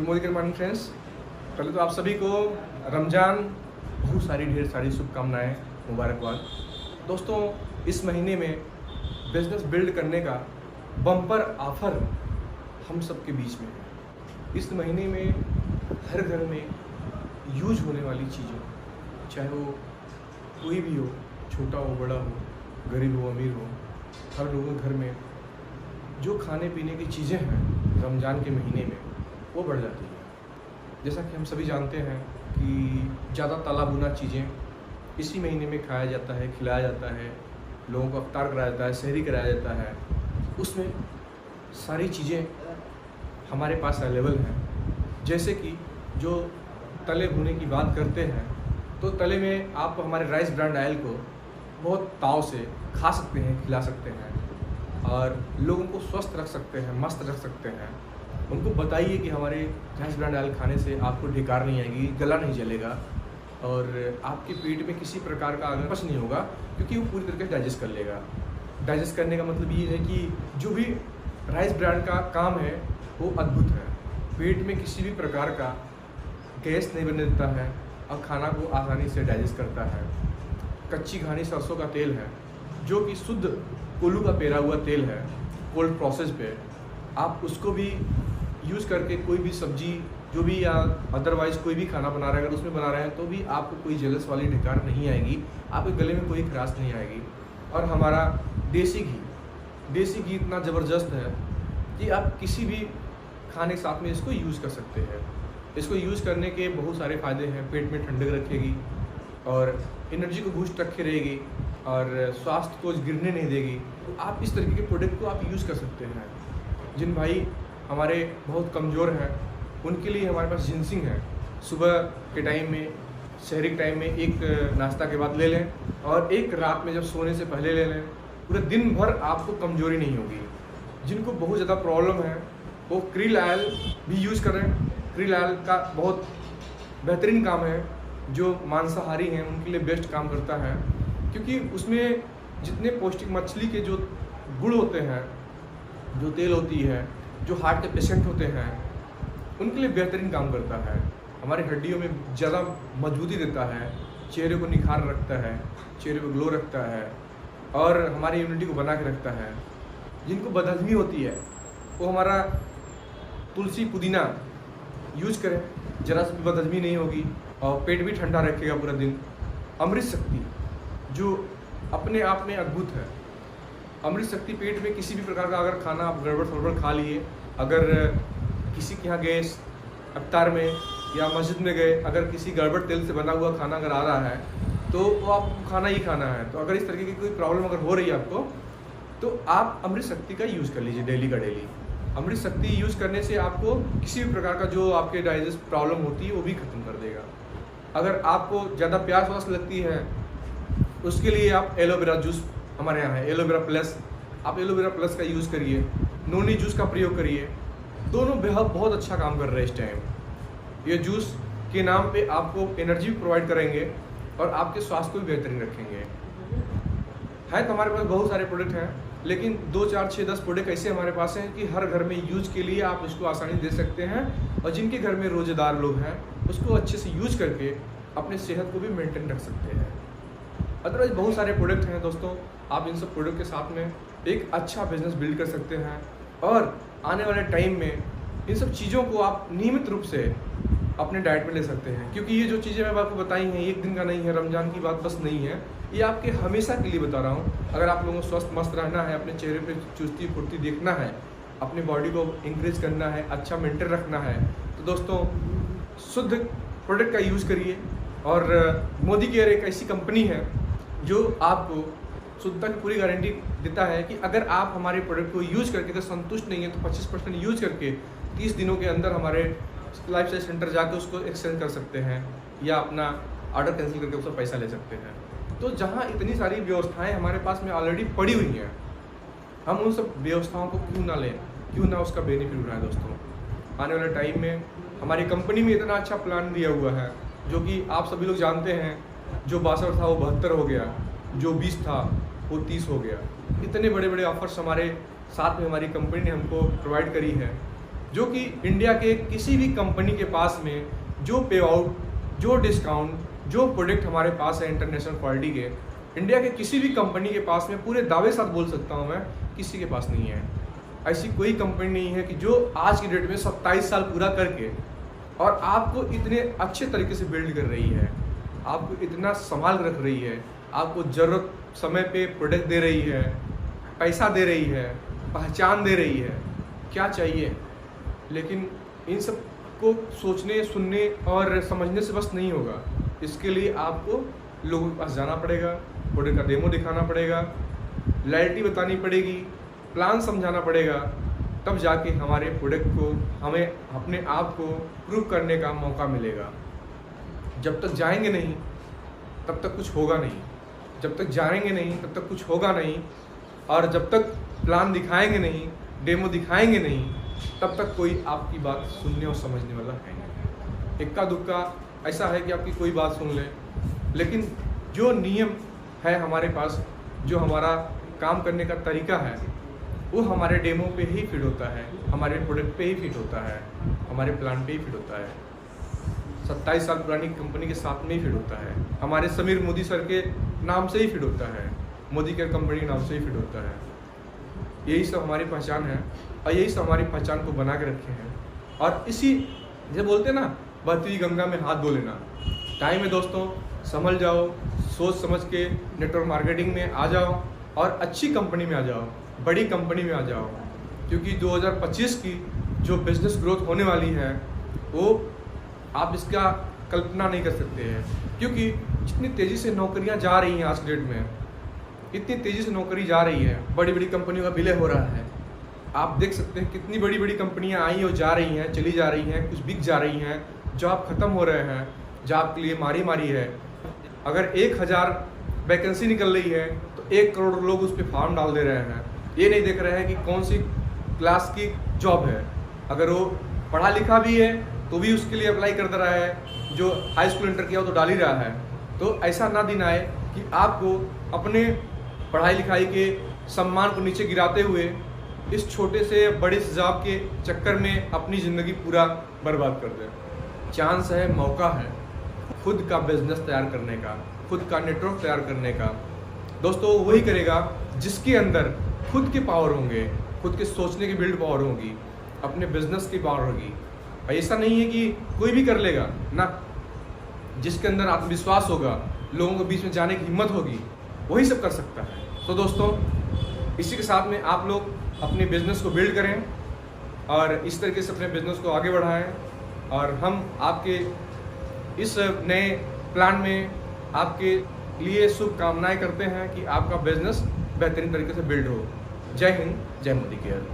Good morning morning friends. पहले तो आप सभी को रमज़ान बहुत सारी ढेर सारी शुभकामनाएं, मुबारकबाद। दोस्तों, इस महीने में बिजनेस बिल्ड करने का बम्पर ऑफर हम सबके बीच में है। इस महीने में हर घर में यूज होने वाली चीज़ें, चाहे वो कोई भी हो, छोटा हो बड़ा हो, गरीब हो अमीर हो, हर लोगों के घर में जो खाने पीने की चीज़ें हैं रमज़ान के महीने में वो बढ़ जाती है। जैसा कि हम सभी जानते हैं कि ज़्यादा तला भुना चीज़ें इसी महीने में खाया जाता है, खिलाया जाता है, लोगों को इफ्तार कराया जाता है, सहरी कराया जाता है। उसमें सारी चीज़ें हमारे पास अवेलेबल हैं। जैसे कि जो तले भुने की बात करते हैं तो तले में आप हमारे राइस ब्रांड ऑयल को बहुत ताव से खा सकते हैं, खिला सकते हैं और लोगों को स्वस्थ रख सकते हैं, मस्त रख सकते हैं। उनको बताइए कि हमारे राइस ब्रांड ऑयल खाने से आपको ढिकार नहीं आएगी, गला नहीं जलेगा और आपके पेट में किसी प्रकार का आगपच नहीं होगा, क्योंकि वो पूरी तरीके से डाइजेस्ट कर लेगा। डाइजेस्ट करने का मतलब ये है कि जो भी राइस ब्रांड का काम है वो अद्भुत है। पेट में किसी भी प्रकार का गैस नहीं बनने देता है और खाना को आसानी से डाइजेस्ट करता है। कच्ची घानी सरसों का तेल है जो कि शुद्ध कोल्हू का पेरा हुआ तेल है, कोल्ड प्रोसेस पे। आप उसको भी यूज़ करके कोई भी सब्जी जो भी या अदरवाइज़ कोई भी खाना बना रहे हैं, अगर उसमें बना रहे हैं तो भी आपको कोई जेलस वाली ढिकार नहीं आएगी, आपके गले में कोई खराश नहीं आएगी। और हमारा देसी घी इतना ज़बरदस्त है कि आप किसी भी खाने के साथ में इसको यूज़ कर सकते हैं। इसको यूज़ करने के बहुत सारे फ़ायदे हैं। पेट में ठंडक रखेगी और एनर्जी को बूस्ट रखे रहेगी और स्वास्थ्य को गिरने नहीं देगी। आप इस तरीके के प्रोडक्ट को आप यूज़ कर सकते हैं। जिन भाई हमारे बहुत कमज़ोर हैं उनके लिए हमारे पास जिनसिंग है। सुबह के टाइम में, शहरी के टाइम में एक नाश्ता के बाद ले लें और एक रात में जब सोने से पहले ले लें। पूरे दिन भर आपको कमज़ोरी नहीं होगी। जिनको बहुत ज़्यादा प्रॉब्लम है वो क्रिल ऑयल भी यूज़ करें। क्रिल ऑयल का बहुत बेहतरीन काम है। जो मांसाहारी हैं उनके लिए बेस्ट काम करता है, क्योंकि उसमें जितने पौष्टिक मछली के जो गुण होते हैं, जो तेल होती है, जो हार्ट के पेशेंट होते हैं उनके लिए बेहतरीन काम करता है। हमारी हड्डियों में ज़्यादा मजबूती देता है, चेहरे को निखार रखता है, चेहरे को ग्लो रखता है और हमारी इम्यूनिटी को बना के रखता है। जिनको बदहजमी होती है वो हमारा तुलसी पुदीना यूज करें, ज़रा सी भी बदहजमी नहीं होगी और पेट भी ठंडा रखेगा पूरा दिन। अमृत शक्ति जो अपने आप में अद्भुत है। अमृत शक्ति पेट में किसी भी प्रकार का अगर खाना आप गड़बड़ सड़बड़ खा लिए, अगर किसी के यहाँ गए इफ्तार में या मस्जिद में गए, अगर किसी गड़बड़ तेल से बना हुआ खाना अगर आ रहा है तो वो आपको खाना ही खाना है। तो अगर इस तरीके की कोई प्रॉब्लम अगर हो रही है आपको तो आप अमृत शक्ति का यूज़ कर लीजिए डेली का डेली। अमृत शक्ति यूज़ करने से आपको किसी भी प्रकार का जो आपके डाइजेस्ट प्रॉब्लम होती है वो भी ख़त्म कर देगा। अगर आपको ज़्यादा प्यास वास लगती है उसके लिए आप एलोवेरा जूस हमारे यहाँ है, एलोवेरा प्लस। आप एलोवेरा प्लस का यूज़ करिए, नोनी जूस का प्रयोग करिए। दोनों बेहद बहुत अच्छा काम कर रहे हैं इस टाइम। ये जूस के नाम पे आपको एनर्जी भी प्रोवाइड करेंगे और आपके स्वास्थ्य को भी बेहतरीन रखेंगे। है तो हमारे पास बहुत सारे प्रोडक्ट हैं, लेकिन 2, 4, 6, 10 प्रोडक्ट ऐसे हमारे पास हैं कि हर घर में यूज के लिए आप इसको आसानी दे सकते हैं और जिनके घर में रोज़ेदार लोग हैं उसको अच्छे से यूज करके अपने सेहत को भी मेंटेन रख सकते हैं। अदरवाइज बहुत सारे प्रोडक्ट हैं दोस्तों, आप इन सब प्रोडक्ट के साथ में एक अच्छा बिजनेस बिल्ड कर सकते हैं और आने वाले टाइम में इन सब चीज़ों को आप नियमित रूप से अपने डाइट में ले सकते हैं। क्योंकि ये जो चीज़ें मैं आपको बताई हैं एक दिन का नहीं है, रमज़ान की बात बस नहीं है, ये आपके हमेशा के लिए बता रहा हूँ। अगर आप लोगों को स्वस्थ मस्त रहना है, अपने चेहरे पे चुस्ती फुर्ती देखना है, अपनी बॉडी को इंक्रीज करना है, अच्छा मेंटेन रखना है, तो दोस्तों शुद्ध प्रोडक्ट का यूज़ करिए। और मोदी केयर एक ऐसी कंपनी है जो आपको शुद्धता की पूरी गारंटी देता है कि अगर आप हमारे प्रोडक्ट को यूज़ करके अगर संतुष्ट नहीं है तो 25% यूज़ करके 30 दिनों के अंदर हमारे लाइफस्टाइल सेंटर जाके उसको एक्सचेंज कर सकते हैं या अपना ऑर्डर कैंसिल करके उसका पैसा ले सकते हैं। तो जहाँ इतनी सारी व्यवस्थाएं हमारे पास में ऑलरेडी पड़ी हुई हैं, हम उन सब व्यवस्थाओं को क्यों ना लें, क्यों ना उसका बेनिफिट उठाएं। दोस्तों आने वाले टाइम में हमारी कंपनी में इतना अच्छा प्लान दिया हुआ है जो कि आप सभी लोग जानते हैं। जो 62 था वो 72 हो गया, जो 20 था वो 30 हो गया। इतने बड़े बड़े ऑफर्स हमारे साथ में हमारी कंपनी ने हमको प्रोवाइड करी है जो कि इंडिया के किसी भी कंपनी के पास में जो पे आउट, जो डिस्काउंट, जो प्रोडक्ट हमारे पास है इंटरनेशनल क्वालिटी के, इंडिया के किसी भी कंपनी के पास में पूरे दावे साथ बोल सकता हूँ मैं, किसी के पास नहीं है। ऐसी कोई कंपनी नहीं है कि जो आज की डेट में 27 साल पूरा करके और आपको इतने अच्छे तरीके से बिल्ड कर रही है, आपको इतना संभाल रख रही है, आपको ज़रूरत समय पे प्रोडक्ट दे रही है, पैसा दे रही है, पहचान दे रही है। क्या चाहिए? लेकिन इन सब को सोचने, सुनने और समझने से बस नहीं होगा। इसके लिए आपको लोगों के पास जाना पड़ेगा, प्रोडक्ट का डेमो दिखाना पड़ेगा, लॉयल्टी बतानी पड़ेगी, प्लान समझाना पड़ेगा, तब जाके हमारे प्रोडक्ट को, हमें अपने आप को प्रूव करने का मौका मिलेगा। जब तक जाएंगे नहीं तब तक कुछ होगा नहीं, जब तक जाएंगे नहीं तब तक कुछ होगा नहीं, और जब तक प्लान दिखाएंगे नहीं, डेमो दिखाएंगे नहीं, तब तक कोई आपकी बात सुनने और समझने वाला है नहीं। इक्का दुक्का ऐसा है कि आपकी कोई बात सुन ले, लेकिन जो नियम है हमारे पास, जो हमारा काम करने का तरीका है, वो हमारे डेमो पे ही फिट होता है, हमारे प्रोडक्ट पे ही फिट होता है, हमारे प्लान पे ही फिट होता है, 27 साल पुरानी कंपनी के साथ में ही फिट होता है, हमारे समीर मोदी सर के नाम से ही फिट होता है, मोदी केयर कंपनी के नाम से ही फिट होता है। यही सब हमारी पहचान है और यही सब हमारी पहचान को बना के रखे हैं। और इसी जैसे बोलते हैं ना, बहती हुई गंगा में हाथ धो लेना। टाइम है दोस्तों, संभल जाओ, सोच समझ के नेटवर्क मार्केटिंग में आ जाओ और अच्छी कंपनी में आ जाओ, बड़ी कंपनी में आ जाओ, क्योंकि 2025 की जो बिजनेस ग्रोथ होने वाली है वो आप इसका कल्पना नहीं कर सकते हैं। क्योंकि जितनी तेज़ी से नौकरियां जा रही हैं आज की डेट में, इतनी तेज़ी से नौकरी जा रही है, बड़ी बड़ी कंपनियों का विलय हो रहा है। आप देख सकते हैं कितनी बड़ी बड़ी कंपनियां आई और जा रही हैं, चली जा रही हैं, कुछ बिक जा रही हैं, जॉब खत्म हो रहे हैं, जॉब के लिए मारी मारी है। अगर 1000 वैकेंसी निकल रही है तो 1 करोड़ लोग उस पर फॉर्म डाल दे रहे हैं। ये नहीं देख रहे हैं कि कौन सी क्लास की जॉब है। अगर वो पढ़ा लिखा भी है तो भी उसके लिए अप्लाई कर दे रहा है, जो हाई स्कूल इंटर किया हो तो डाल ही रहा है। तो ऐसा ना दिन आए कि आपको अपने पढ़ाई लिखाई के सम्मान को नीचे गिराते हुए इस छोटे से बड़े जॉब के चक्कर में अपनी ज़िंदगी पूरा बर्बाद कर दे। चांस है, मौका है खुद का बिजनेस तैयार करने का, खुद का नेटवर्क तैयार करने का। दोस्तों वही करेगा जिसके अंदर खुद के पावर होंगे, खुद के सोचने की बिल्ड पावर होगी, अपने बिजनेस की पावर होगी। ऐसा नहीं है कि कोई भी कर लेगा ना, जिसके अंदर आत्मविश्वास होगा, लोगों के बीच में जाने की हिम्मत होगी, वही सब कर सकता है। तो दोस्तों इसी के साथ में आप लोग अपने बिजनेस को बिल्ड करें और इस तरीके से अपने बिजनेस को आगे बढ़ाएं, और हम आपके इस नए प्लान में आपके लिए शुभकामनाएं करते हैं कि आपका बिजनेस बेहतरीन तरीके से बिल्ड हो। जय हिंद, जय मोदी केयर।